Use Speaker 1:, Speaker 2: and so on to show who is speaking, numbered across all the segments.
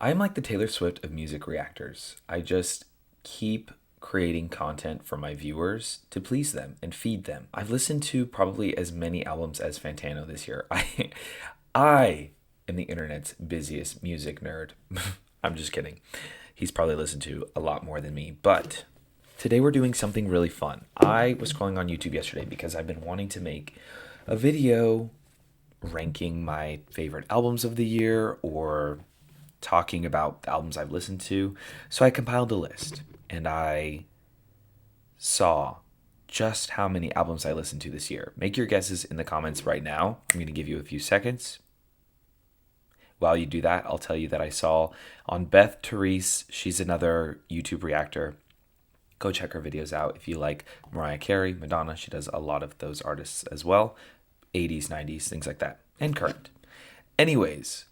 Speaker 1: I'm like the Taylor Swift of music reactors. I just keep creating content for my viewers to please them and feed them. I've listened to probably as many albums as Fantano this year. I am the internet's busiest music nerd. I'm just kidding. He's probably listened to a lot more than me, but today we're doing something really fun. I was scrolling on YouTube yesterday because I've been wanting to make a video ranking my favorite albums of the year or talking about the albums I've listened to. So I compiled a list and I saw just how many albums I listened to this year. Make your guesses in the comments right now. I'm going to give you a few seconds. While you do that, I'll tell you that I saw on Beth Therese, she's another YouTube reactor. Go check her videos out if you like Mariah Carey, Madonna. She does a lot of those artists as well. 80s, 90s, things like that. And current. Anyways,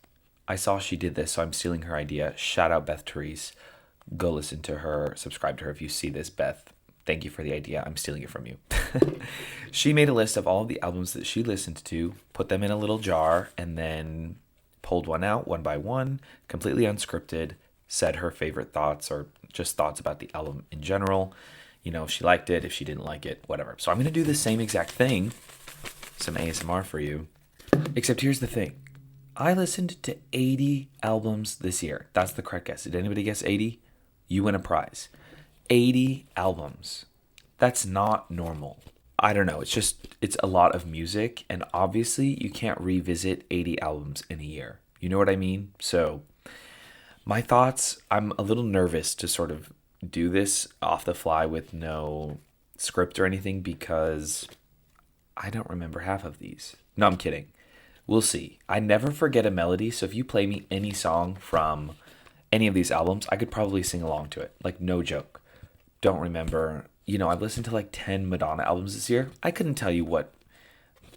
Speaker 1: I saw she did this, so I'm stealing her idea. Shout out Beth Therese. Go listen to her. Subscribe to her if you see this, Beth. Thank you for the idea. I'm stealing it from you. She made a list of all of the albums that she listened to, put them in a little jar, and then pulled one out one by one, completely unscripted, said her favorite thoughts or just thoughts about the album in general. You know, if she liked it, if she didn't like it, whatever. So I'm going to do the same exact thing. Some ASMR for you. Except here's the thing. I listened to 80 albums this year. That's the correct guess. Did anybody guess 80? You win a prize. 80 albums. That's not normal. I don't know. It's a lot of music. And obviously, you can't revisit 80 albums in a year. You know what I mean? So, my thoughts, I'm a little nervous to sort of do this off the fly with no script or anything because I don't remember half of these. No, I'm kidding. We'll see. I never forget a melody, so if you play me any song from any of these albums, I could probably sing along to it. Like, no joke. Don't remember. You know, I've listened to like 10 Madonna albums this year. I couldn't tell you what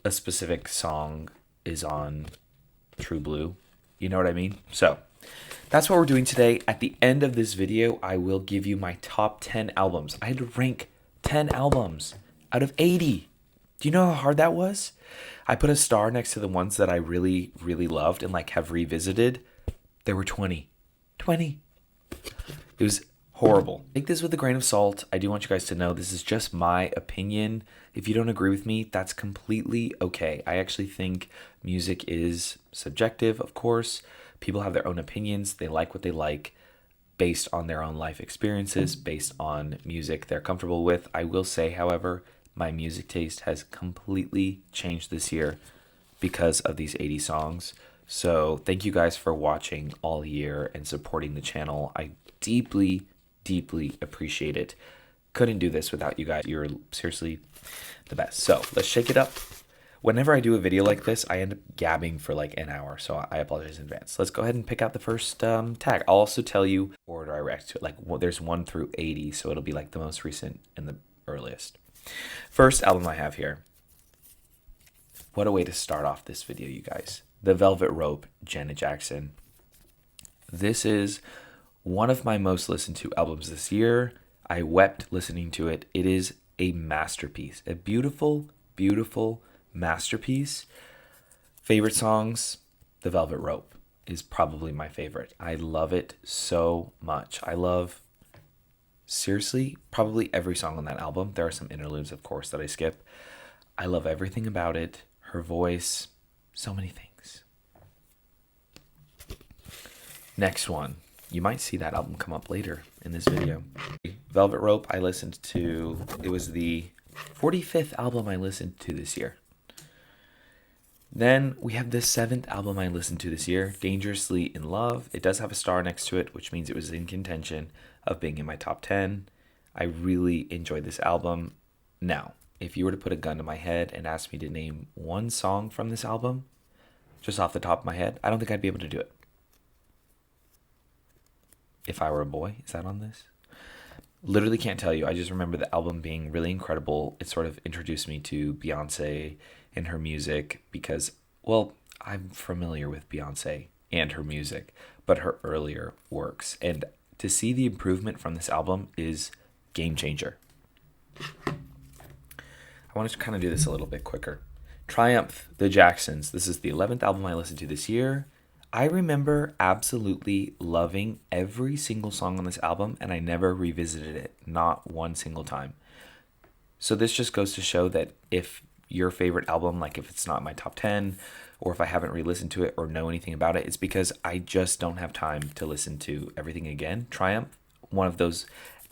Speaker 1: a specific song is on True Blue. You know what I mean? So, that's what we're doing today. At the end of this video, I will give you my top 10 albums. I had to rank 10 albums out of 80. Do you know how hard that was? I put a star next to the ones that I really, really loved and like have revisited. There were 20. 20. It was horrible. Take this with a grain of salt. I do want you guys to know this is just my opinion. If you don't agree with me, that's completely okay. I actually think music is subjective, of course. People have their own opinions. They like what they like based on their own life experiences, based on music they're comfortable with. I will say, however, my music taste has completely changed this year because of these 80 songs. So thank you guys for watching all year and supporting the channel. I deeply, deeply appreciate it. Couldn't do this without you guys. You're seriously the best. So let's shake it up. Whenever I do a video like this, I end up gabbing for like an hour. So I apologize in advance. Let's go ahead and pick out the first tag. I'll also tell you order I react to it. Like there's 1 through 80. So it'll be like the most recent and the earliest. First album I have here. What a way to start off this video, you guys. The Velvet Rope, Janet Jackson. This is one of my most listened to albums this year. I wept listening to it. It is a masterpiece. A beautiful, beautiful masterpiece. Favorite songs? The Velvet Rope is probably my favorite. I love it so much. I love seriously, probably every song on that album. There are some interludes, of course, that I skip. I love everything about it. Her voice, so many things. Next one. You might see that album come up later in this video. Velvet Rope, I listened to. It was the 45th album I listened to this year. Then we have the 7th album I listened to this year, Dangerously in Love. It does have a star next to it, which means it was in contention of being in my top 10. I really enjoyed this album. Now, if you were to put a gun to my head and ask me to name one song from this album, just off the top of my head, I don't think I'd be able to do it. If I Were a Boy, is that on this? Literally can't tell you. I just remember the album being really incredible. It sort of introduced me to Beyonce and her music because, well, I'm familiar with Beyonce and her music, but her earlier works. And to see the improvement from this album is game changer. I want to kind of do this a little bit quicker. Triumph, The Jacksons. This is the 11th album I listened to this year. I remember absolutely loving every single song on this album, and I never revisited it, not one single time. So this just goes to show that if your favorite album, like if it's not my top 10, or if I haven't re-listened to it or know anything about it, it's because I just don't have time to listen to everything again. Triumph, one of those,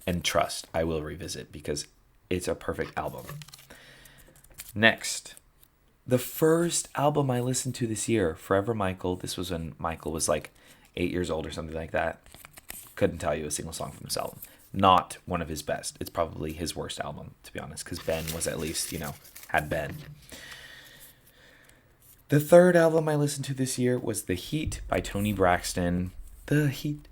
Speaker 1: and trust, I will revisit because it's a perfect album. Next, the first album I listened to this year, Forever Michael. This was when Michael was like 8 years old or something like that. Couldn't tell you a single song from this album. Not one of his best. It's probably his worst album, to be honest, because Ben was at least, had Ben. The third album I listened to this year was The Heat by Toni Braxton. The heat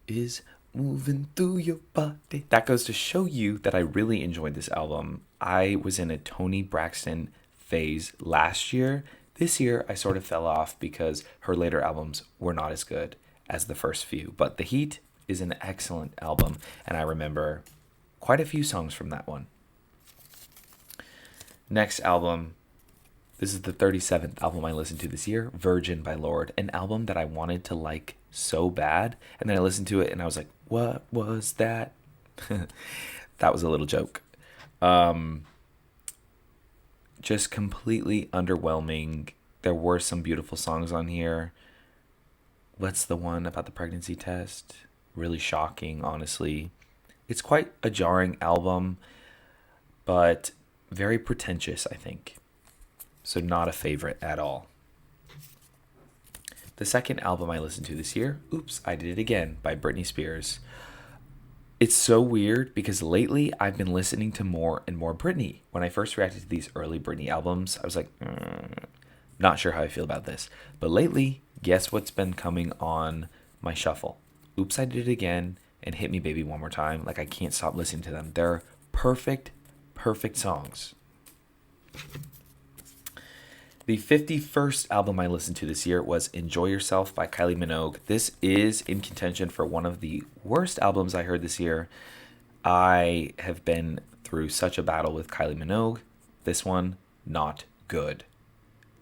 Speaker 1: is moving through your body. That goes to show you that I really enjoyed this album. I was in a Toni Braxton phase last year. This year, I sort of fell off because her later albums were not as good as the first few. But The Heat is an excellent album, and I remember quite a few songs from that one. Next album, this is the 37th album I listened to this year, Virgin by Lorde, an album that I wanted to like so bad, and then I listened to it and I was like, what was that? That was a little joke. Just completely underwhelming. There were some beautiful songs on here. What's the one about the pregnancy test? Really shocking, honestly. It's quite a jarring album, but very pretentious, I think. So not a favorite at all. The second album I listened to this year, Oops, I Did It Again by Britney Spears. It's so weird because lately I've been listening to more and more Britney. When I first reacted to these early Britney albums, I was like, not sure how I feel about this. But lately, guess what's been coming on my shuffle? Oops, I Did It Again and Hit Me Baby One More Time. Like, I can't stop listening to them. They're perfect songs. The 51st album I listened to this year was Enjoy Yourself by Kylie Minogue. This is in contention for one of the worst albums I heard this year. I have been through such a battle with Kylie Minogue. This one, not good.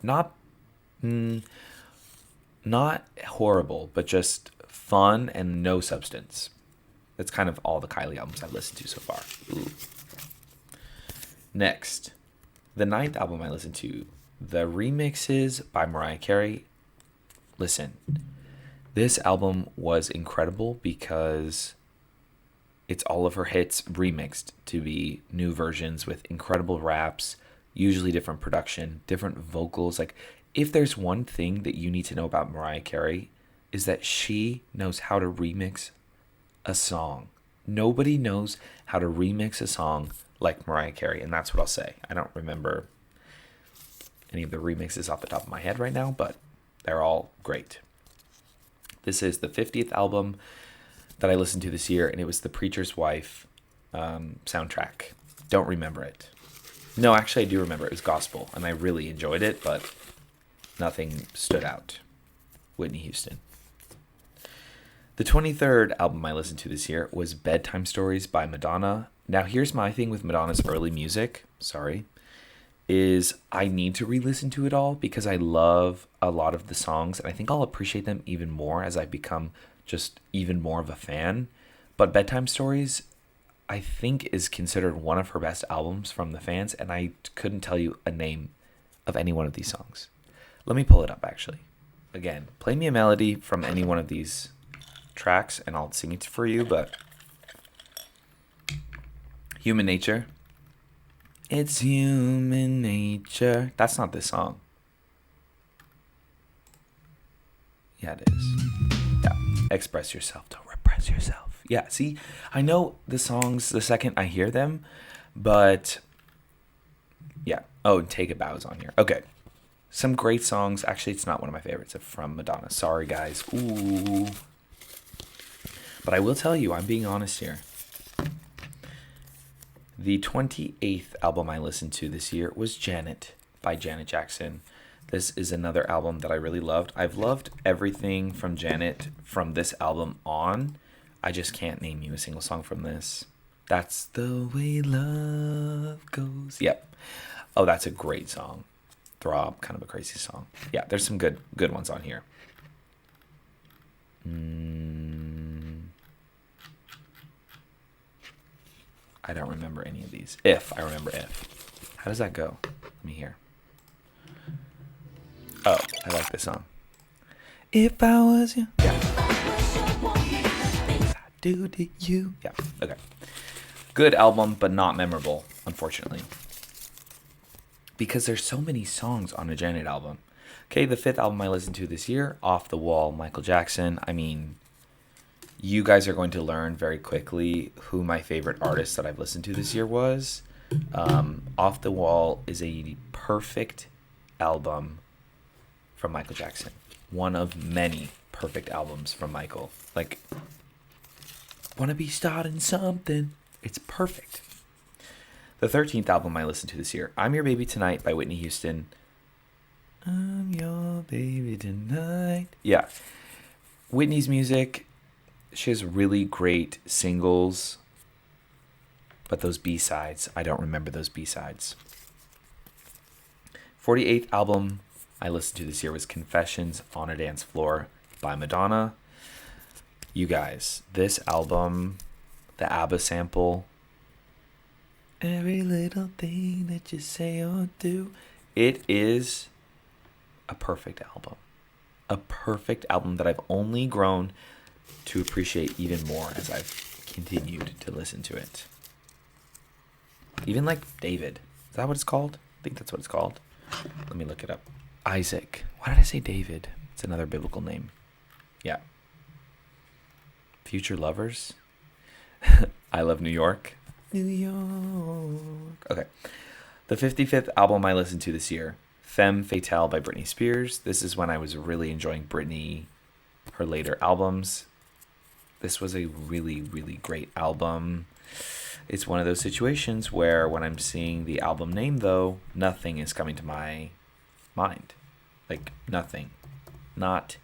Speaker 1: Not horrible, but just fun and no substance. That's kind of all the Kylie albums I've listened to so far. Ooh. Next, the 9th album I listened to, The Remixes by Mariah Carey. Listen, this album was incredible because it's all of her hits remixed to be new versions with incredible raps, usually different production, different vocals. Like, if there's one thing that you need to know about Mariah Carey, is that she knows how to remix a song. Nobody knows how to remix a song like Mariah Carey, and that's what I'll say. I don't remember any of the remixes off the top of my head right now, but they're all great. This is the 50th album that I listened to this year, and it was The Preacher's Wife soundtrack. Don't remember it. No, actually, I do remember. It was gospel, and I really enjoyed it, but nothing stood out. Whitney Houston. The 23rd album I listened to this year was Bedtime Stories by Madonna. Now, here's my thing with Madonna's early music. Is I need to re-listen to it all because I love a lot of the songs, and I think I'll appreciate them even more as I become just even more of a fan. But Bedtime Stories, I think, is considered one of her best albums from the fans, and I couldn't tell you a name of any one of these songs. Let me pull it up, actually. Again, play me a melody from any one of these tracks, and I'll sing it for you, but Human Nature. It's human nature. That's not this song. Yeah, it is. Yeah. Express yourself. Don't repress yourself. Yeah, see, I know the songs the second I hear them, but yeah. Oh, Take a Bow is on here. Okay. Some great songs. Actually, it's not one of my favorites from Madonna. Sorry, guys. Ooh. But I will tell you, I'm being honest here. The 28th album I listened to this year was Janet by Janet Jackson. This is another album that I really loved. I've loved everything from Janet from this album on. I just can't name you a single song from this. That's the way love goes. Yep. Oh, that's a great song. Throb, kind of a crazy song. Yeah, there's some good ones on here. I don't remember any of these. I remember If. How does that go? Let me hear. Oh, I like this song. If I was you. Yeah. I do to you. Yeah, okay. Good album, but not memorable, unfortunately. Because there's so many songs on a Janet album. Okay, the 5th album I listened to this year, Off the Wall, Michael Jackson. I mean, you guys are going to learn very quickly who my favorite artist that I've listened to this year was. Off the Wall is a perfect album from Michael Jackson. One of many perfect albums from Michael. Like, wanna be starting something. It's perfect. The 13th album I listened to this year, I'm Your Baby Tonight by Whitney Houston. I'm your baby tonight. Yeah. Whitney's music, she has really great singles, but those B-sides, I don't remember those B-sides. 48th album I listened to this year was Confessions on a Dance Floor by Madonna. You guys, this album, the ABBA sample, every little thing that you say or do, it is a perfect album. A perfect album that I've only grown to appreciate even more as I've continued to listen to it. Even like David. Is that what it's called? I think that's what it's called. Let me look it up. Isaac. Why did I say David? It's another biblical name. Yeah. Future Lovers. I Love New York. New York. Okay. The 55th album I listened to this year, Femme Fatale by Britney Spears. This is when I was really enjoying Britney, her later albums. This was a really, really great album. It's one of those situations where when I'm seeing the album name, though, nothing is coming to my mind. Like, nothing. Not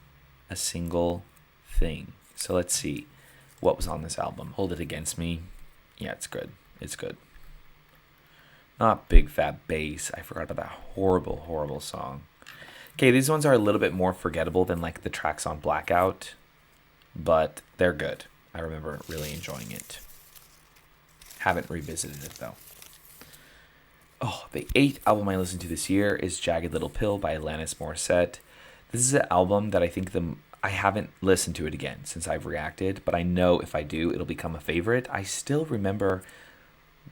Speaker 1: a single thing. So let's see what was on this album. Hold It Against Me. Yeah, it's good. It's good. Not Big Fat Bass. I forgot about that horrible, horrible song. Okay, these ones are a little bit more forgettable than like the tracks on Blackout, but they're good. I remember really enjoying it. Haven't revisited it though. Oh, the 8th album I listened to this year is Jagged Little Pill by Alanis Morissette. This is an album that I think I haven't listened to it again since I've reacted, but I know if I do, it'll become a favorite. I still remember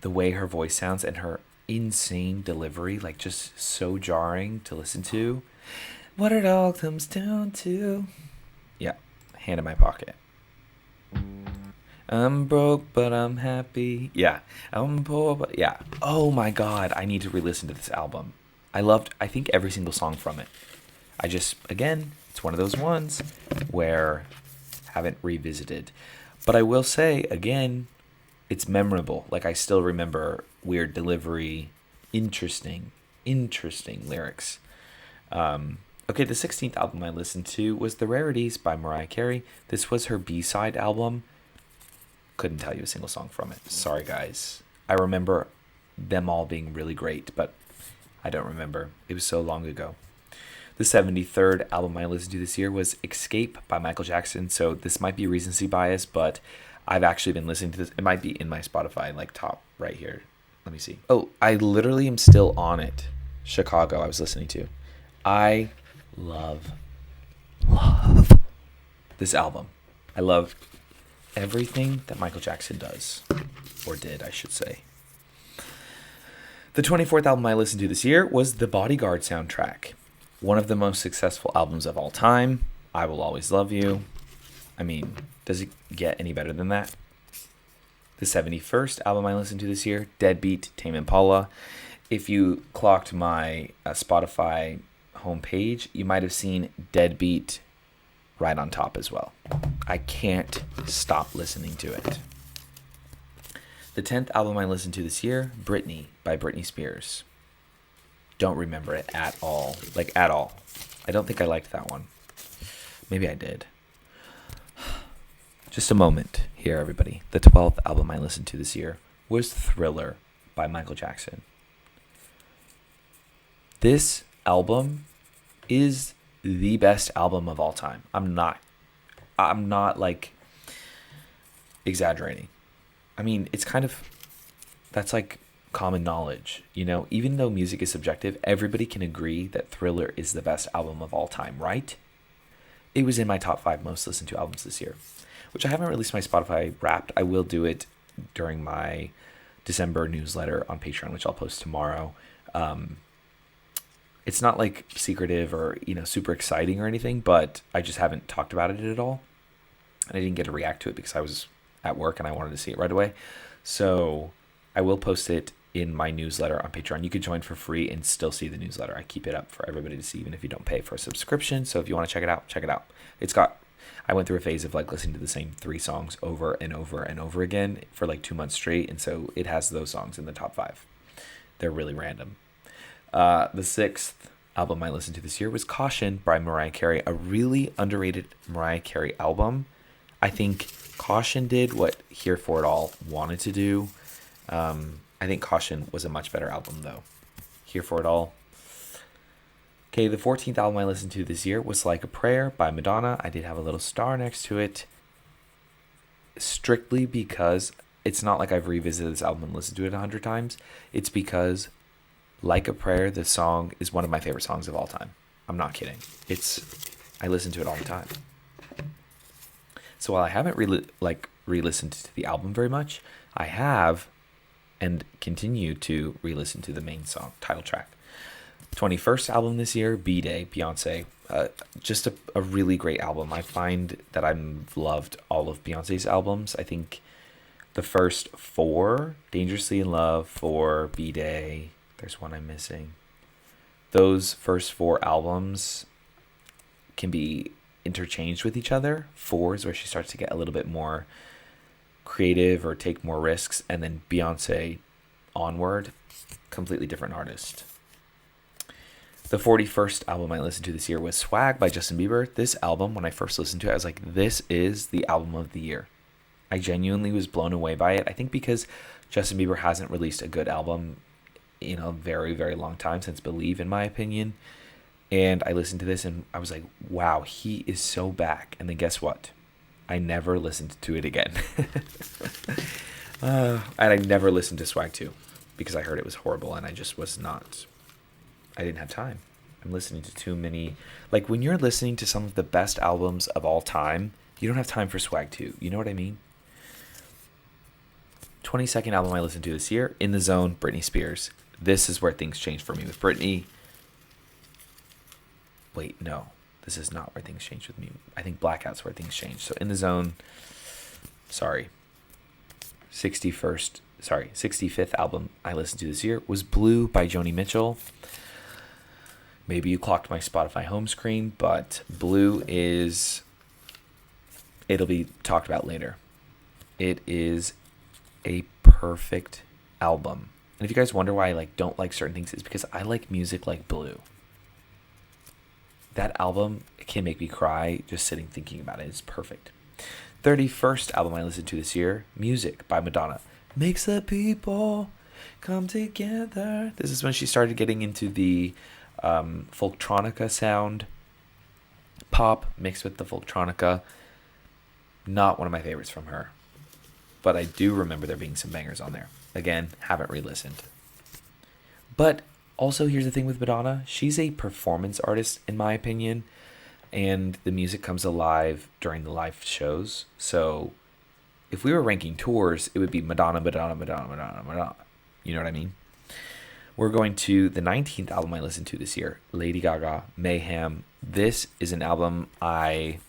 Speaker 1: the way her voice sounds and her insane delivery, like just so jarring to listen to. What it all comes down to. Yeah, hand in my pocket. I'm broke, but I'm happy. Yeah, I'm poor, but yeah. Oh my God, I need to re-listen to this album. I think, every single song from it. Again, it's one of those ones where I haven't revisited. But I will say, again, it's memorable. Like, I still remember weird delivery, interesting lyrics. Okay, the 16th album I listened to was The Rarities by Mariah Carey. This was her B-side album. Couldn't tell you a single song from it. Sorry, guys. I remember them all being really great, but I don't remember. It was so long ago. The 73rd album I listened to this year was Escape by Michael Jackson. So this might be recency bias, but I've actually been listening to this. It might be in my Spotify, like top right here. Let me see. Oh, I literally am still on it. Chicago, I was listening to. I love this album. I love everything that Michael Jackson does. Or did, I should say. The 24th album I listened to this year was the Bodyguard soundtrack. One of the most successful albums of all time. I Will Always Love You. I mean, does it get any better than that? The 71st album I listened to this year, Deadbeat, Tame Impala. If you clocked my Spotify homepage, you might have seen Deadbeat right on top as well. I can't stop listening to it. The 10th album I listened to this year, Britney by Britney Spears. Don't remember it at all. Like, at all. I don't think I liked that one. Maybe I did. Just a moment here, everybody. The 12th album I listened to this year was Thriller by Michael Jackson. This album is the best album of all time. I'm not like exaggerating. I mean, it's kind of, that's like common knowledge, you know? Even though music is subjective, everybody can agree that Thriller is the best album of all time, right? It was in my top 5 most listened to albums this year, which I haven't released my Spotify Wrapped. I will do it during my December newsletter on Patreon, which I'll post tomorrow. It's not like secretive or, you know, super exciting or anything, but I just haven't talked about it at all. And I didn't get to react to it because I was at work and I wanted to see it right away. So I will post it in my newsletter on Patreon. You could join for free and still see the newsletter. I keep it up for everybody to see, even if you don't pay for a subscription. So if you want to check it out, check it out. I went through a phase of like listening to the same 3 songs over and over and over again for like 2 months straight. And so it has those songs in the top 5. They're really random. The 6th album I listened to this year was Caution by Mariah Carey, a really underrated Mariah Carey album. I think Caution did what Here For It All wanted to do. I think Caution was a much better album, though. Here For It All. Okay, the 14th album I listened to this year was Like a Prayer by Madonna. I did have a little star next to it, strictly because it's not like I've revisited this album and listened to it 100 times. It's because Like a Prayer, the song, is one of my favorite songs of all time. I'm not kidding. I listen to it all the time. So while I haven't re-listened to the album very much, I have and continue to re-listen to the main song, title track. 21st album this year, B-Day, Beyonce. Just a really great album. I find that I've loved all of Beyonce's albums. I think the first 4, Dangerously in Love, 4, B-Day, there's one I'm missing. Those first 4 albums can be interchanged with each other. 4 is where she starts to get a little bit more creative or take more risks, and then Beyonce onward, completely different artist. The 41st album I listened to this year was Swag by Justin Bieber. This album, when I first listened to it, I was like, this is the album of the year. I genuinely was blown away by it. I think because Justin Bieber hasn't released a good album in a very, very long time, since Believe, in my opinion. And I listened to this and I was like, wow, he is so back. And then guess what? I never listened to it again. And I never listened to Swag 2 because I heard it was horrible and I just I didn't have time. I'm listening to too many. Like, when you're listening to some of the best albums of all time, you don't have time for Swag 2. You know what I mean? 22nd album I listened to this year, In the Zone, Britney Spears. This is where things changed for me with Britney. Wait, no. This is not where things changed with me. I think Blackout's where things changed. So In the Zone, 65th album I listened to this year was Blue by Joni Mitchell. Maybe you clocked my Spotify home screen, but Blue it'll be talked about later. It is a perfect album. And if you guys wonder why I don't like certain things, it's because I like music like Blue. That album can make me cry just sitting thinking about it. It's perfect. 31st album I listened to this year, Music by Madonna. Makes the people come together. This is when she started getting into the folktronica sound. Pop mixed with the folktronica. Not one of my favorites from her. But I do remember there being some bangers on there. Again, haven't re-listened. But also, here's the thing with Madonna. She's a performance artist, in my opinion. And the music comes alive during the live shows. So if we were ranking tours, it would be Madonna, Madonna, Madonna, Madonna, Madonna. You know what I mean? We're going to the 19th album I listened to this year, Lady Gaga, Mayhem. This is an album I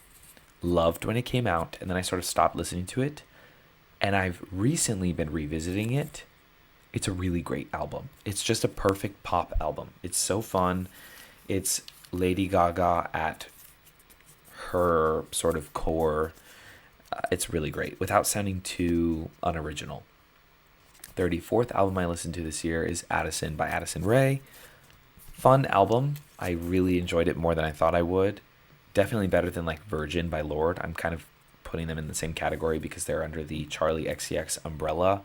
Speaker 1: loved when it came out, and then I sort of stopped listening to it. And I've recently been revisiting it. It's a really great album. It's just a perfect pop album. It's so fun. It's Lady Gaga at her sort of core. It's really great without sounding too unoriginal. 34th album I listened to this year is Addison by Addison Rae. Fun album. I really enjoyed it more than I thought I would. Definitely better than Virgin by Lorde. I'm kind of putting them in the same category because they're under the Charli XCX umbrella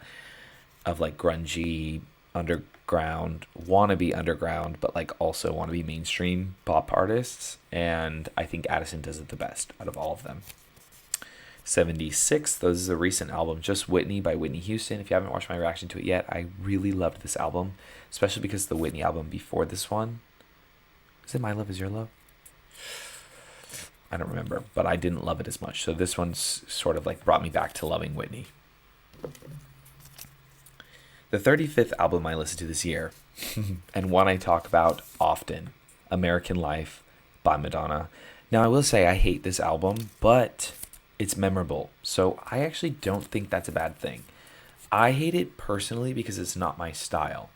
Speaker 1: of grungy underground, wannabe underground, but like also wannabe mainstream pop artists. And I think Addison does it the best out of all of them. 76, this is a recent album, Just Whitney by Whitney Houston. If you haven't watched my reaction to it yet, I really loved this album, especially because the Whitney album before this one, is it My Love Is Your Love? I don't remember, but I didn't love it as much. So this one's sort of like brought me back to loving Whitney. The 35th album I listened to this year, and one I talk about often, American Life by Madonna. Now, I will say I hate this album, but it's memorable. So I actually don't think that's a bad thing. I hate it personally because it's not my style,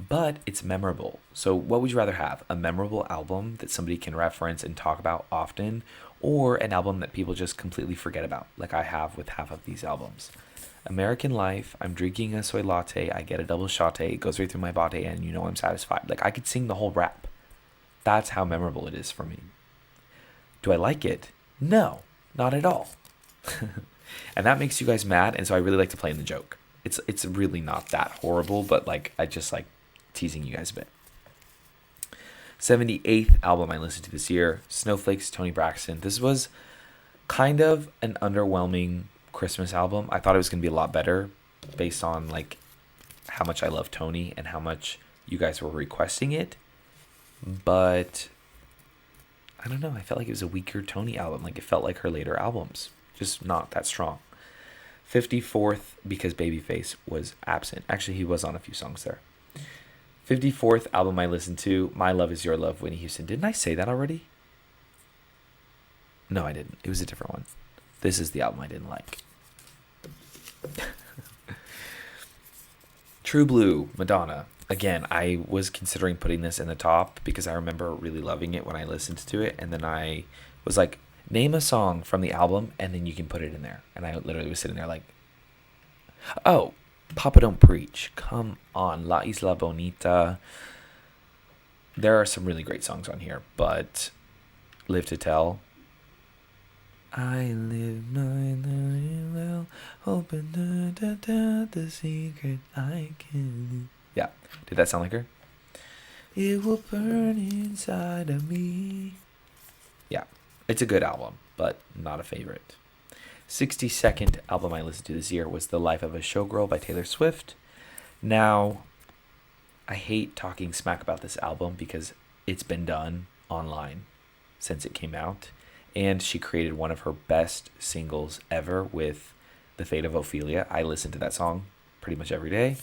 Speaker 1: but it's memorable. So what would you rather have? A memorable album that somebody can reference and talk about often, or an album that people just completely forget about, like I have with half of these albums? American Life, I'm drinking a soy latte, I get a double shot, it goes right through my body, and you know I'm satisfied. Like, I could sing the whole rap. That's how memorable it is for me. Do I like it? No, not at all. And that makes you guys mad, and so I really like to play in the joke. It's really not that horrible, but like I just like teasing you guys a bit. 78th album I listened to this year, Snowflakes, Toni Braxton. This was kind of an underwhelming Christmas album. I thought it was going to be a lot better based on like how much I love Toni and how much you guys were requesting it. But I don't know. I felt like it was a weaker Toni album. Like, it felt like her later albums. Just not that strong. 54th, because Babyface was absent. Actually, he was on a few songs there. 54th album I listened to, My Love Is Your Love, Whitney Houston. Didn't I say that already? No, I didn't. It was a different one. This is the album I didn't like. True Blue, Madonna. Again, I was considering putting this in the top because I remember really loving it when I listened to it. And then I was like, name a song from the album and then you can put it in there. And I literally was sitting there like, oh, Papa Don't Preach. Come on. La Isla Bonita. There are some really great songs on here, but Live to Tell. I live knowing well, hoping the secret I can. Yeah. Did that sound like her? It will burn inside of me. Yeah. It's a good album, but not a favorite. 62nd album I listened to this year was The Life of a Showgirl by Taylor Swift. Now, I hate talking smack about this album because it's been done online since it came out. And she created one of her best singles ever with The Fate of Ophelia. I listen to that song pretty much every day.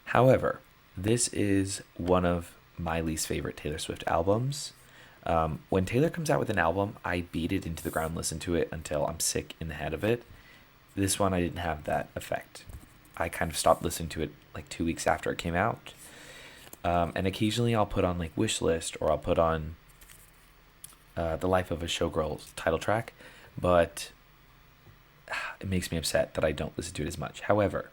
Speaker 1: However, this is one of my least favorite Taylor Swift albums. When Taylor comes out with an album, I beat it into the ground, listen to it until I'm sick in the head of it. This one, I didn't have that effect. I kind of stopped listening to it like 2 weeks after it came out. And occasionally I'll put on like Wishlist, or I'll put on The Life of a Showgirl title track, but it makes me upset that I don't listen to it as much. However,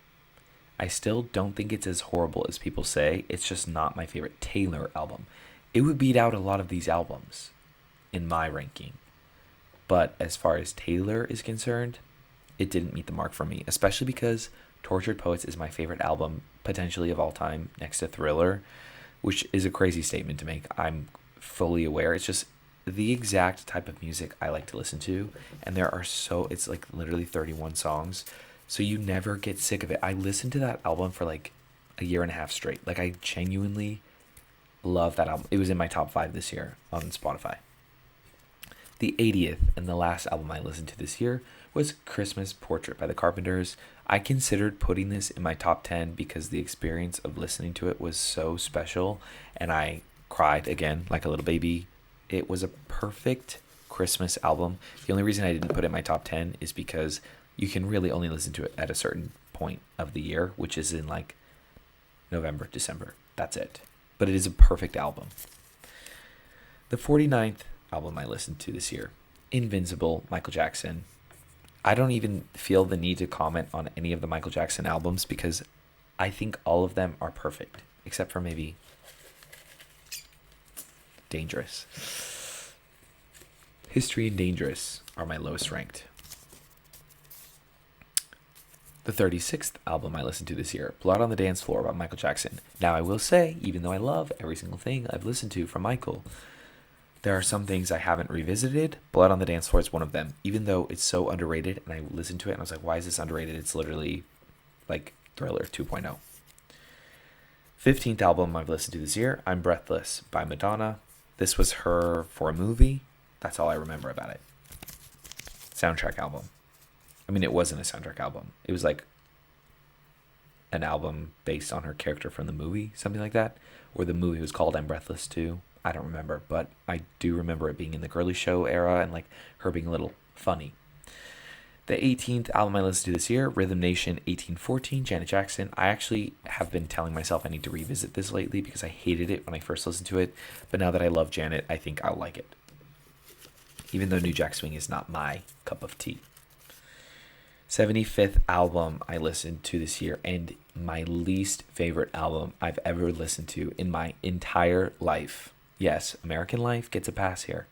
Speaker 1: I still don't think it's as horrible as people say. It's just not my favorite Taylor album. It would beat out a lot of these albums in my ranking. But as far as Taylor is concerned, it didn't meet the mark for me, especially because Tortured Poets is my favorite album, potentially of all time, next to Thriller, which is a crazy statement to make. I'm fully aware. It's just the exact type of music I like to listen to. And it's like literally 31 songs. So you never get sick of it. I listened to that album for like a year and a half straight. Like, I genuinely love that album. It was in my top 5 this year on Spotify. The 80th and the last album I listened to this year was Christmas Portrait by the Carpenters. I considered putting this in my top 10 because the experience of listening to it was so special, and I cried again like a little baby. It was a perfect Christmas album. The only reason I didn't put it in my top 10 is because you can really only listen to it at a certain point of the year, which is in like November, December. That's it. But it is a perfect album. The 49th album I listened to this year, Invincible, Michael Jackson. I don't even feel the need to comment on any of the Michael Jackson albums because I think all of them are perfect, except for maybe Dangerous. History and Dangerous are my lowest ranked. The 36th album I listened to this year, Blood on the Dance Floor by Michael Jackson. Now, I will say, even though I love every single thing I've listened to from Michael, there are some things I haven't revisited. Blood on the Dance Floor is one of them. Even though it's so underrated, and I listened to it and I was like, why is this underrated? It's literally like Thriller 2.0. 15th album I've listened to this year, I'm Breathless by Madonna. This was her for a movie. That's all I remember about it. Soundtrack album. I mean, it wasn't a soundtrack album. It was like an album based on her character from the movie, something like that. Or the movie was called I'm Breathless too. I don't remember, but I do remember it being in the girly show era and like her being a little funny. The 18th album I listened to this year, Rhythm Nation 1814, Janet Jackson. I actually have been telling myself I need to revisit this lately because I hated it when I first listened to it. But now that I love Janet, I think I'll like it. Even though New Jack Swing is not my cup of tea. 75th album I listened to this year, and my least favorite album I've ever listened to in my entire life. Yes, American Life gets a pass here.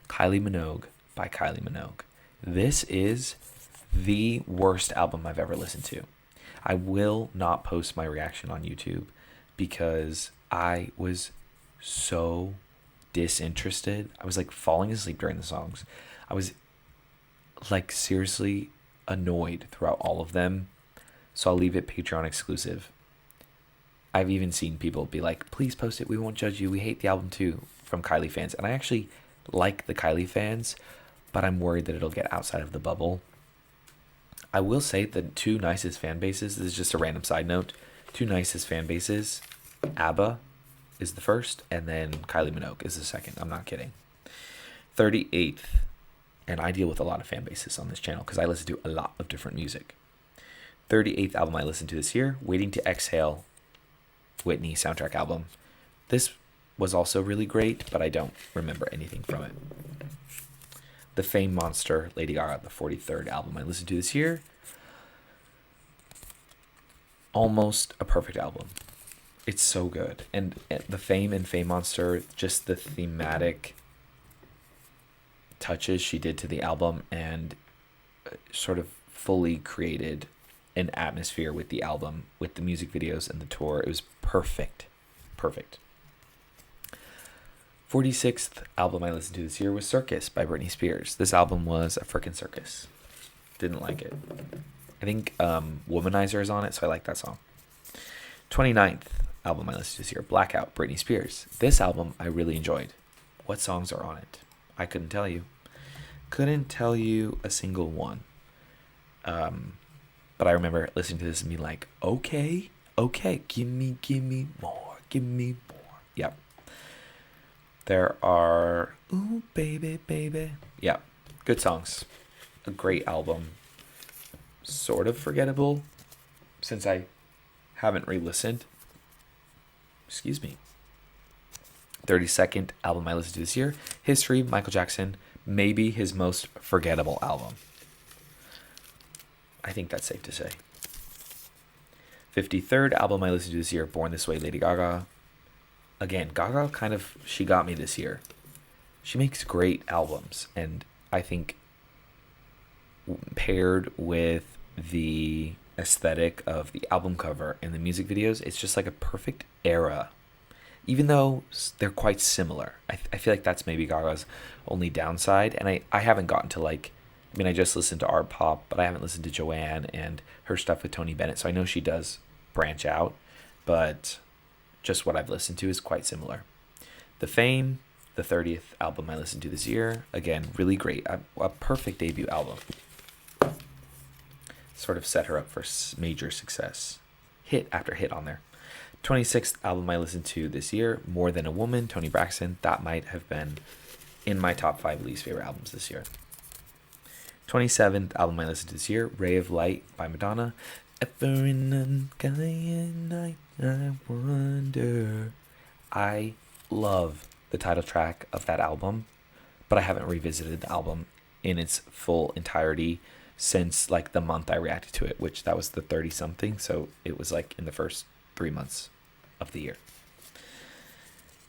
Speaker 1: Kylie Minogue by Kylie Minogue. This is the worst album I've ever listened to. I will not post my reaction on YouTube because I was so disinterested. I was like falling asleep during the songs. I was like seriously annoyed throughout all of them. So I'll leave it Patreon exclusive. I've even seen people be like, please post it. We won't judge you. We hate the album too, from Kylie fans. And I actually like the Kylie fans, but I'm worried that it'll get outside of the bubble. I will say the two nicest fan bases, this is just a random side note, two nicest fan bases, ABBA is the first, and then Kylie Minogue is the second. I'm not kidding. 38th, and I deal with a lot of fan bases on this channel because I listen to a lot of different music. 38th album I listened to this year, Waiting to Exhale, Whitney soundtrack album. This was also really great, but I don't remember anything from it. The Fame Monster, Lady Gaga, the 43rd album I listened to this year. Almost a perfect album. It's so good. And the Fame and Fame Monster, just the thematic touches she did to the album and sort of fully created an atmosphere with the album, with the music videos and the tour. It was perfect. Perfect. 46th album I listened to this year was Circus by Britney Spears. This album was a freaking circus. Didn't like it. I think Womanizer is on it, so I like that song. 29th album I listened to this year, Blackout, Britney Spears. This album I really enjoyed. What songs are on it? I couldn't tell you. Couldn't tell you a single one. But I remember listening to this and being like, okay, give me more. Yep. There are, ooh, baby. Yeah, good songs. A great album. Sort of forgettable since I haven't re-listened. Excuse me. 32nd album I listened to this year, History, Michael Jackson. Maybe his most forgettable album. I think that's safe to say. 53rd album I listened to this year, Born This Way, Lady Gaga. Again, Gaga she got me this year. She makes great albums, and I think paired with the aesthetic of the album cover and the music videos, it's just like a perfect era. Even though they're quite similar. I feel like that's maybe Gaga's only downside, and I haven't gotten to I just listened to Art Pop, but I haven't listened to Joanne and her stuff with Tony Bennett, so I know she does branch out, but just what I've listened to is quite similar. The Fame, the 30th album I listened to this year, again, really great. A perfect debut album. Sort of set her up for major success. Hit after hit on there. 26th album I listened to this year, More Than a Woman, Toni Braxton. That might have been in my top 5 least favorite albums this year. 27th album I listened to this year, Ray of Light by Madonna. Ever in an unquiet night, I wonder. I love the title track of that album, but I haven't revisited the album in its full entirety since the month I reacted to it, which that was the 30-something, so it was in the first 3 months of the year.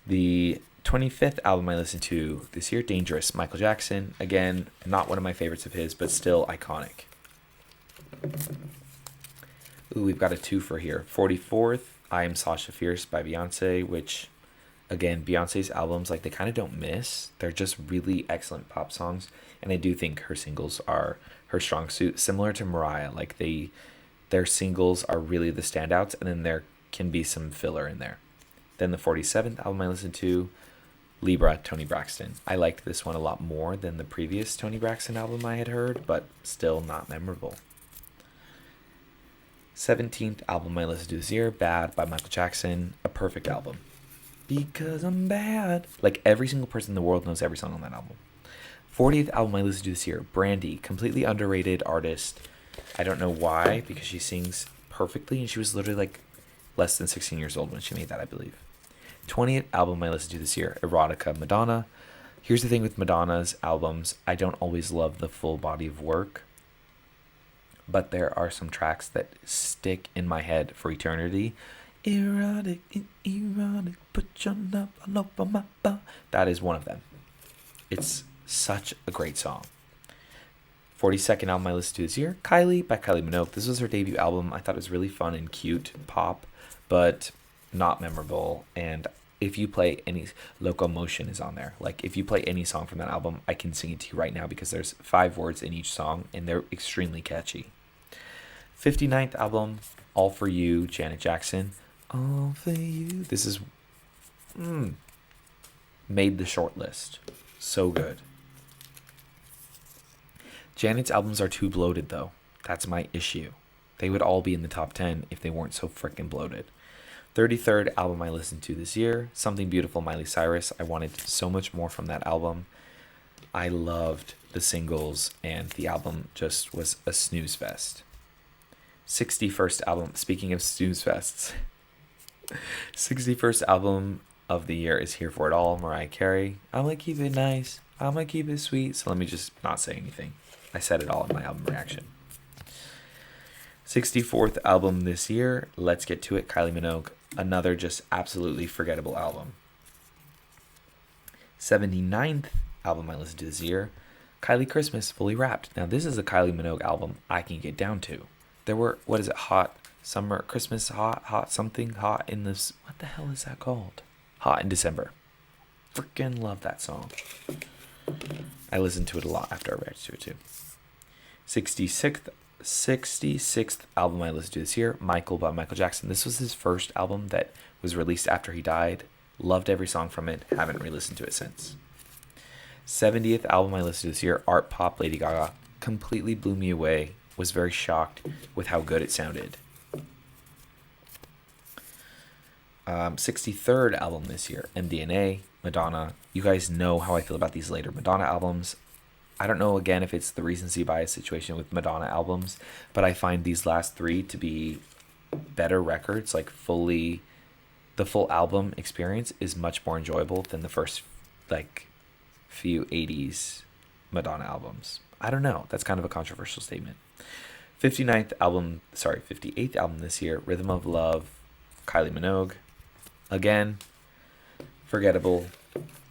Speaker 1: The 25th album I listened to this year, Dangerous, Michael Jackson. Again, not one of my favorites of his, but still iconic. Ooh, we've got a twofer here. 44th, I Am Sasha Fierce by Beyonce, which, again, Beyonce's albums, like, they kind of don't miss. They're just really excellent pop songs. And I do think her singles are her strong suit, similar to Mariah. Like, their singles are really the standouts, and then there can be some filler in there. Then the 47th album I listened to, Libra, Toni Braxton. I liked this one a lot more than the previous Toni Braxton album I had heard, but still not memorable. 17th album I listened to this year, Bad by Michael Jackson. A perfect album. Because I'm bad. Like, every single person in the world knows every song on that album. 40th album I listened to this year, Brandy. Completely underrated artist. I don't know why, because she sings perfectly, and she was literally like less than 16 years old when she made that, I believe. 20th album I listened to this year, Erotica, Madonna. Here's the thing with Madonna's albums. I don't always love the full body of work, but there are some tracks that stick in my head for eternity. Erotic, put your love all over my body. That is one of them. It's such a great song. 42nd album I listened to this year, Kylie by Kylie Minogue. This was her debut album. I thought it was really fun and cute pop, but not memorable. And if you play any, Locomotion is on there. Like, if you play any song from that album, I can sing it to you right now because there's 5 words in each song and they're extremely catchy. 59th album, All For You, Janet Jackson. All For You. This is made the short list. So good. Janet's albums are too bloated, though. That's my issue. They would all be in the top 10 if they weren't so freaking bloated. 33rd album I listened to this year, Something Beautiful, Miley Cyrus. I wanted so much more from that album. I loved the singles, and the album just was a snooze fest. 61st album, speaking of snooze fests, 61st album of the year is Here For It All, Mariah Carey. I'm gonna keep it nice. I'm gonna keep it sweet. So let me just not say anything. I said it all in my album reaction. 64th album this year, Let's Get To It, Kylie Minogue. Another just absolutely forgettable album. 79th album I listened to this year, Kylie Christmas, Fully Wrapped. Now this is a Kylie Minogue album I can get down to. There were, what is it, Hot Summer, Christmas, Hot something, Hot in this, what the hell is that called? Hot in December. Freaking love that song. I listened to it a lot after I reacted to it too. 66th album I listened to this year, Michael by Michael Jackson. This was his first album that was released after he died. Loved every song from it. Haven't re-listened to it since. 70th album I listened to this year, Art Pop, Lady Gaga. Completely blew me away. Was very shocked with how good it sounded. 63rd album this year, MDNA, Madonna. You guys know how I feel about these later Madonna albums. I don't know, again, if it's the recency bias situation with Madonna albums, but I find these last 3 to be better records. Like, the full album experience is much more enjoyable than the first, like, few 80s Madonna albums. I don't know. That's kind of a controversial statement. 58th album this year, Rhythm of Love, Kylie Minogue. Again, forgettable,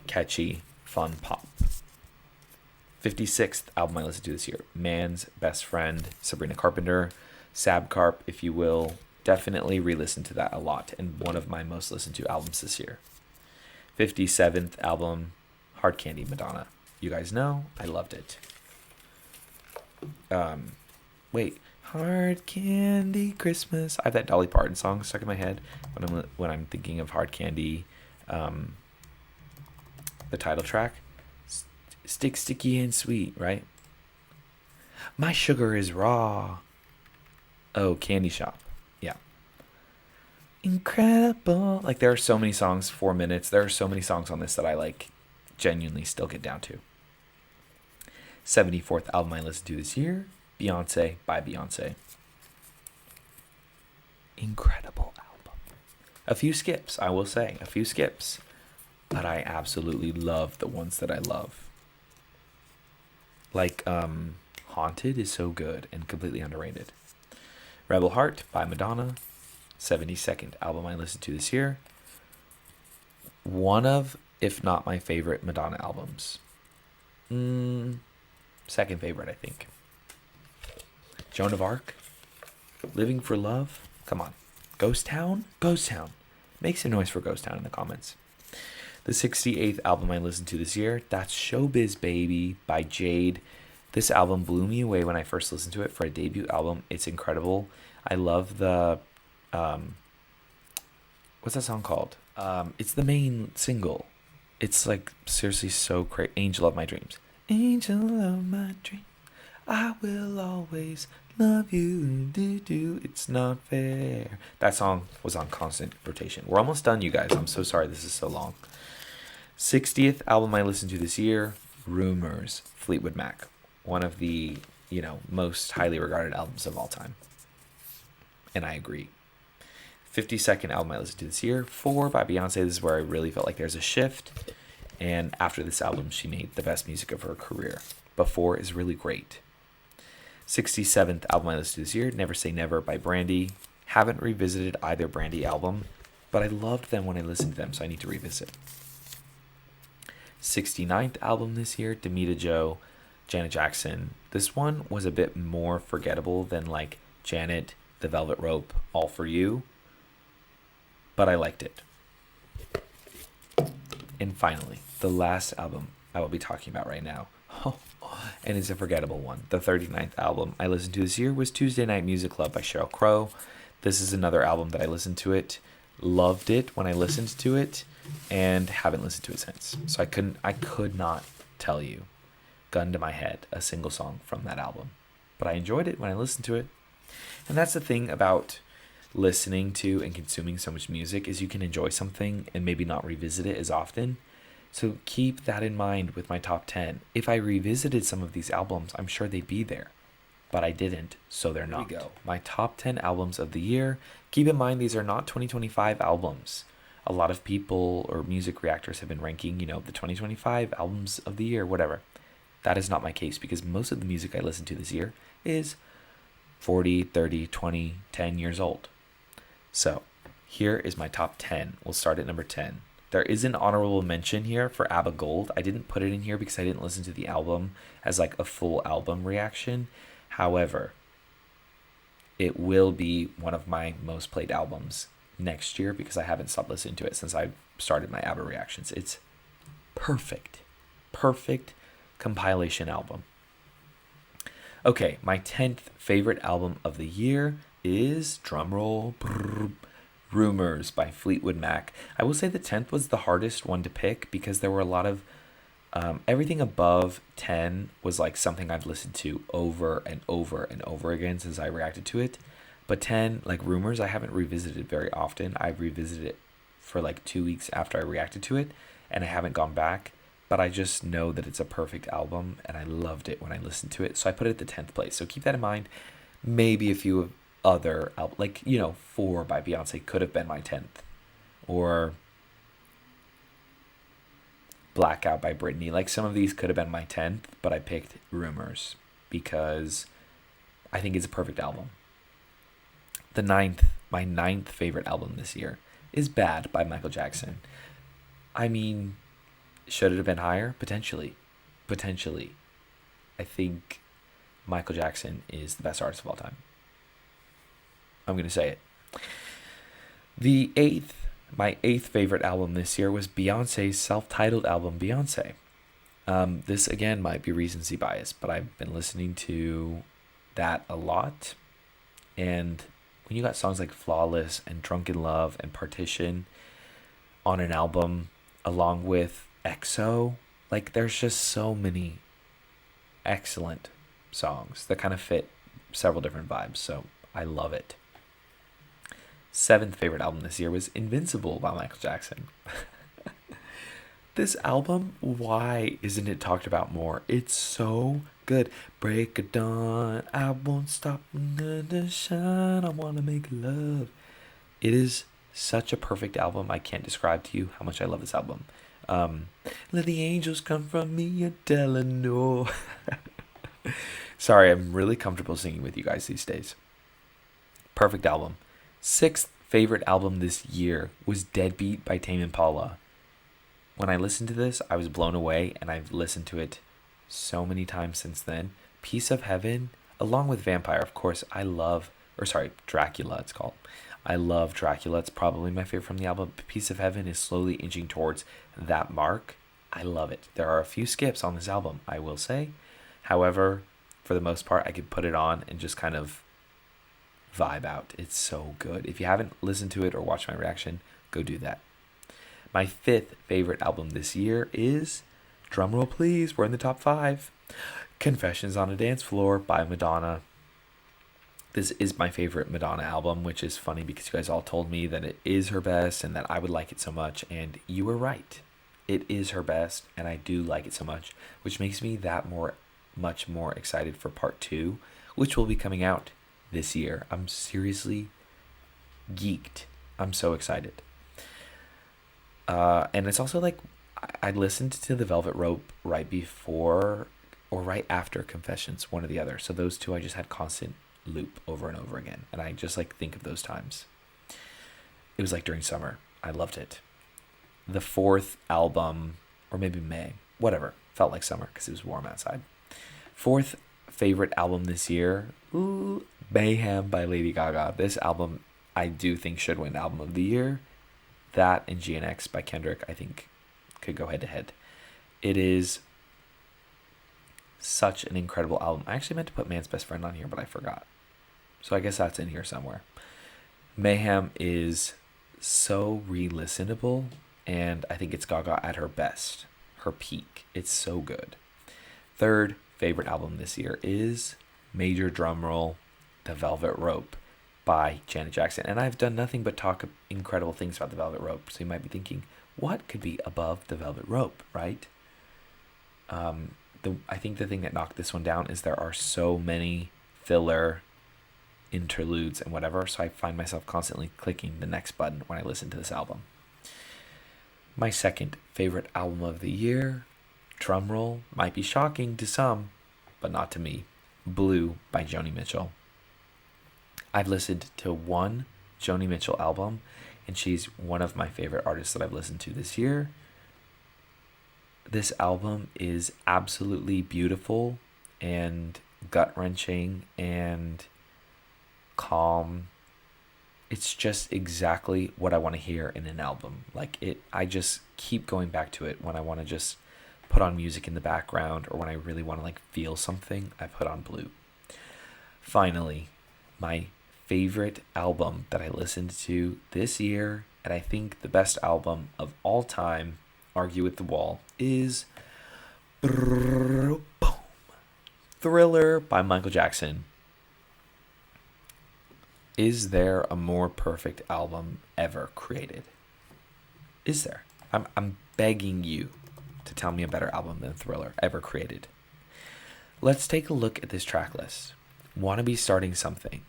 Speaker 1: catchy, fun pop. 56th album I listened to this year, Man's Best Friend, Sabrina Carpenter, Sabcarp, if you will. Definitely re-listen to that a lot, and one of my most listened to albums this year. 57th album, Hard Candy, Madonna. You guys know, I loved it. Hard Candy Christmas. I have that Dolly Parton song stuck in my head when I'm thinking of Hard Candy, the title track. Stick, sticky, and sweet, right? My sugar is raw. Oh, Candy Shop. Yeah. Incredible. Like, there are so many songs, 4 minutes. There are so many songs on this that I, like, genuinely still get down to. 74th album I listened to this year, Beyonce by Beyonce. Incredible album. A few skips, I will say. A few skips. But I absolutely love the ones that I love. Like, Haunted is so good and completely underrated. Rebel Heart by Madonna. 72nd album I listened to this year. One of, if not my favorite Madonna albums. Second favorite, I think. Joan of Arc. Living for Love? Come on. Ghost Town? Ghost Town. Make some noise for Ghost Town in the comments. The 68th album I listened to this year, that's Showbiz Baby by Jade. This album blew me away when I first listened to it for a debut album. It's incredible. I love the what's that song called? It's the main single. It's like seriously so great. Angel of My Dreams. Angel of my dreams. I will always love you. Do. It's not fair. That song was on constant rotation. We're almost done, you guys. I'm so sorry this is so long. 60th album I listened to this year, Rumors, Fleetwood Mac. One of the, most highly regarded albums of all time. And I agree. 52nd album I listened to this year, 4 by Beyonce. This is where I really felt like there's a shift. And after this album, she made the best music of her career. Before is really great. 67th album I listened to this year, Never Say Never by Brandy. Haven't revisited either Brandy album, but I loved them when I listened to them, so I need to revisit. 69th album this year, Demita Joe, Janet Jackson. This one was a bit more forgettable than like Janet, The Velvet Rope, All For You, but I liked it. And finally, the last album I will be talking about right now, and it's a forgettable one. The 39th album I listened to this year was Tuesday Night Music Club by Sheryl Crow. This is another album that I listened to it, loved it when I listened to it, and haven't listened to it since. So I could not tell you, gun to my head, a single song from that album. But I enjoyed it when I listened to it. And that's the thing about listening to and consuming so much music, is you can enjoy something and maybe not revisit it as often. So keep that in mind with my top 10. If I revisited some of these albums, I'm sure they'd be there. But I didn't, so they're not. Here we go. My top 10 albums of the year. Keep in mind, these are not 2025 albums. A lot of people or music reactors have been ranking, the 2025 albums of the year, whatever. That is not my case, because most of the music I listened to this year is 40, 30, 20, 10 years old. So here is my top 10. We'll start at number 10. There is an honorable mention here for ABBA Gold. I didn't put it in here because I didn't listen to the album as like a full album reaction. However, it will be one of my most played albums next year because I haven't stopped listening to it since I started my ABBA reactions. It's perfect compilation album. Okay, my 10th favorite album of the year is, drumroll, Rumors by Fleetwood Mac. I will say the 10th was the hardest one to pick because there were a lot of everything above 10 was like something I've listened to over and over and over again since I reacted to it. But 10, like Rumors, I haven't revisited very often. I've revisited it for like 2 weeks after I reacted to it, and I haven't gone back. But I just know that it's a perfect album, and I loved it when I listened to it. So I put it at the 10th place. So keep that in mind. Maybe a few other albums, like, 4 by Beyonce could have been my 10th. Or Blackout by Britney. Like, some of these could have been my 10th, but I picked Rumors because I think it's a perfect album. My ninth favorite album this year is Bad by Michael Jackson. I mean, should it have been higher? Potentially. I think Michael Jackson is the best artist of all time. I'm going to say it. My eighth favorite album this year was Beyonce's self-titled album, Beyonce. This, again, might be recency bias, but I've been listening to that a lot. And when you got songs like Flawless and Drunken Love and Partition on an album, along with EXO, like, there's just so many excellent songs that kind of fit several different vibes. So I love it. 7th favorite album this year was Invincible by Michael Jackson. This album, why isn't it talked about more? It's so good. Break of dawn, I won't stop under the shine, I want to make love. It is such a perfect album. I can't describe to you how much I love this album. Let the angels come from me, Adele, no. Sorry, I'm really comfortable singing with you guys these days. Perfect album. 6th favorite album this year was Deadbeat by Tame Impala. When I listened to this, I was blown away, and I've listened to it so many times since then. Piece of Heaven, along with Vampire, of course. I love Or sorry, Dracula it's called. I love Dracula. It's probably my favorite from the album. Piece of Heaven is slowly inching towards that mark. I love it. There are a few skips on this album, I will say. However, for the most part, I could put it on and just kind of vibe out. It's so good. If you haven't listened to it or watched my reaction, go do that. My fifth favorite album this year is, drumroll please, we're in the top 5, Confessions on a Dance Floor by Madonna. This is my favorite Madonna album, which is funny because you guys all told me that it is her best and that I would like it so much, and you were right. It is her best, and I do like it so much, which makes me much more excited for part 2, which will be coming out this year. I'm seriously geeked. I'm so excited. And it's also like, I listened to The Velvet Rope right before or right after Confessions, one or the other. So those two I just had constant loop over and over again, and I just like think of those times. It was like during summer. I loved it. The fourth album, or maybe May, whatever, felt like summer because it was warm outside. Fourth favorite album this year, Mayhem by Lady Gaga. This album I do think should win album of the year. That and GNX by Kendrick I think could go head to head. It is such an incredible album. I actually meant to put Man's Best Friend on here, but I forgot. So I guess that's in here somewhere. Mayhem is so re-listenable, and I think it's Gaga at her best, her peak. It's so good. Third favorite album this year is, major drumroll, The Velvet Rope by Janet Jackson. And I've done nothing but talk incredible things about The Velvet Rope. So you might be thinking, what could be above The Velvet Rope, right? I think the thing that knocked this one down is there are so many filler interludes and whatever, so I find myself constantly clicking the next button when I listen to this album. My second favorite album of the year, drumroll, might be shocking to some, but not to me, Blue by Joni Mitchell. I've listened to one Joni Mitchell album, and she's one of my favorite artists that I've listened to this year. This album is absolutely beautiful and gut-wrenching and calm. It's just exactly what I want to hear in an album. I just keep going back to it when I want to just put on music in the background, or when I really want to feel something, I put on Blue. Finally, my favorite album that I listened to this year, and I think the best album of all time, argue with the wall, is boom, Thriller by Michael Jackson. Is there a more perfect album ever created? Is there? I'm begging you to tell me a better album than Thriller ever created. Let's take a look at this track list. Wanna Be Starting Something,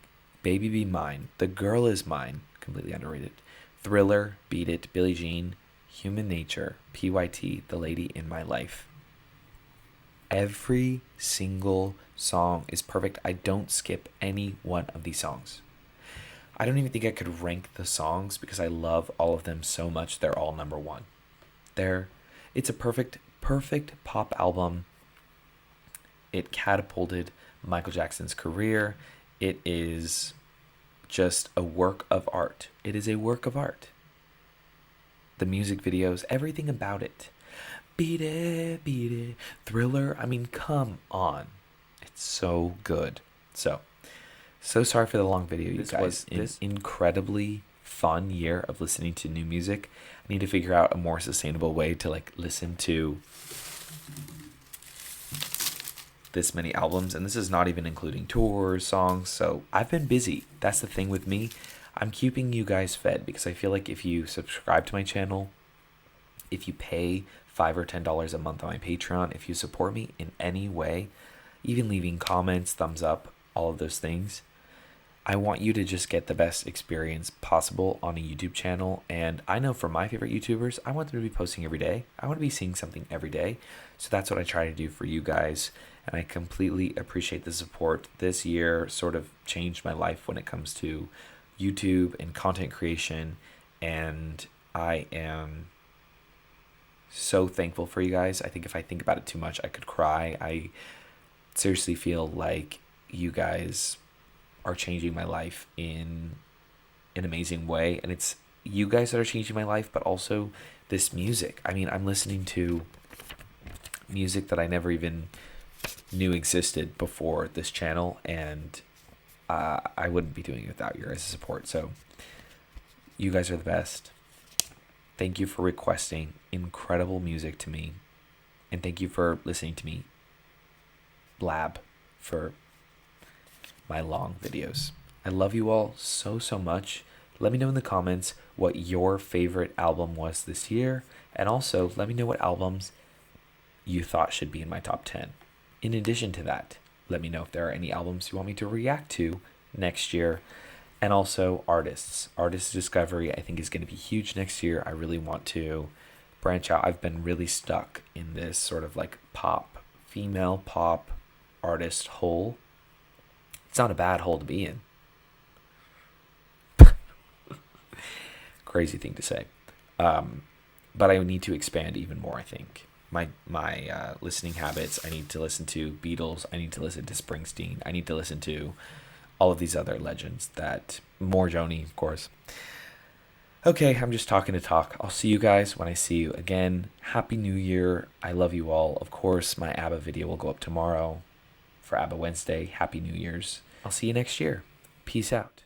Speaker 1: Baby Be Mine, The Girl Is Mine, completely underrated, Thriller, Beat It, Billie Jean, Human Nature, PYT, The Lady in My Life. Every single song is perfect. I don't skip any one of these songs. I don't even think I could rank the songs because I love all of them so much. They're all number one. It's a perfect pop album. It catapulted Michael Jackson's career. It is just a work of art. It is a work of art. The music videos, everything about it. Beat it, Thriller. I mean, come on. It's so good. So sorry for the long video, you guys. An incredibly fun year of listening to new music. I need to figure out a more sustainable way to listen to this many albums, and this is not even including tours, songs. So I've been busy. That's the thing with me. I'm keeping you guys fed because I feel like if you subscribe to my channel, if you pay $5 or $10 a month on my Patreon, if you support me in any way, even leaving comments, thumbs up, all of those things, I want you to just get the best experience possible on a YouTube channel. And I know for my favorite YouTubers, I want them to be posting every day. I want to be seeing something every day. So that's what I try to do for you guys. And I completely appreciate the support. This year sort of changed my life when it comes to YouTube and content creation. And I am so thankful for you guys. I think if I think about it too much, I could cry. I seriously feel like you guys are changing my life in an amazing way. And it's you guys that are changing my life, but also this music. I mean, I'm listening to music that I never even knew existed before this channel, and I wouldn't be doing it without your guys' support. So you guys are the best. Thank you for requesting incredible music to me, and thank you for listening to me blab for my long videos. I love you all so, so much. Let me know in the comments what your favorite album was this year, and also let me know what albums you thought should be in my top 10. In addition to that, let me know if there are any albums you want me to react to next year, and also artists. Artist discovery, I think, is going to be huge next year. I really want to branch out. I've been really stuck in this sort of like female pop artist hole. It's not a bad hole to be in. Crazy thing to say. But I need to expand even more, I think. My listening habits. I need to listen to Beatles. I need to listen to Springsteen. I need to listen to all of these other legends more Joni, of course. Okay, I'm just talking to talk. I'll see you guys when I see you again. Happy New Year. I love you all. Of course, my ABBA video will go up tomorrow for ABBA Wednesday. Happy New Year's. I'll see you next year. Peace out.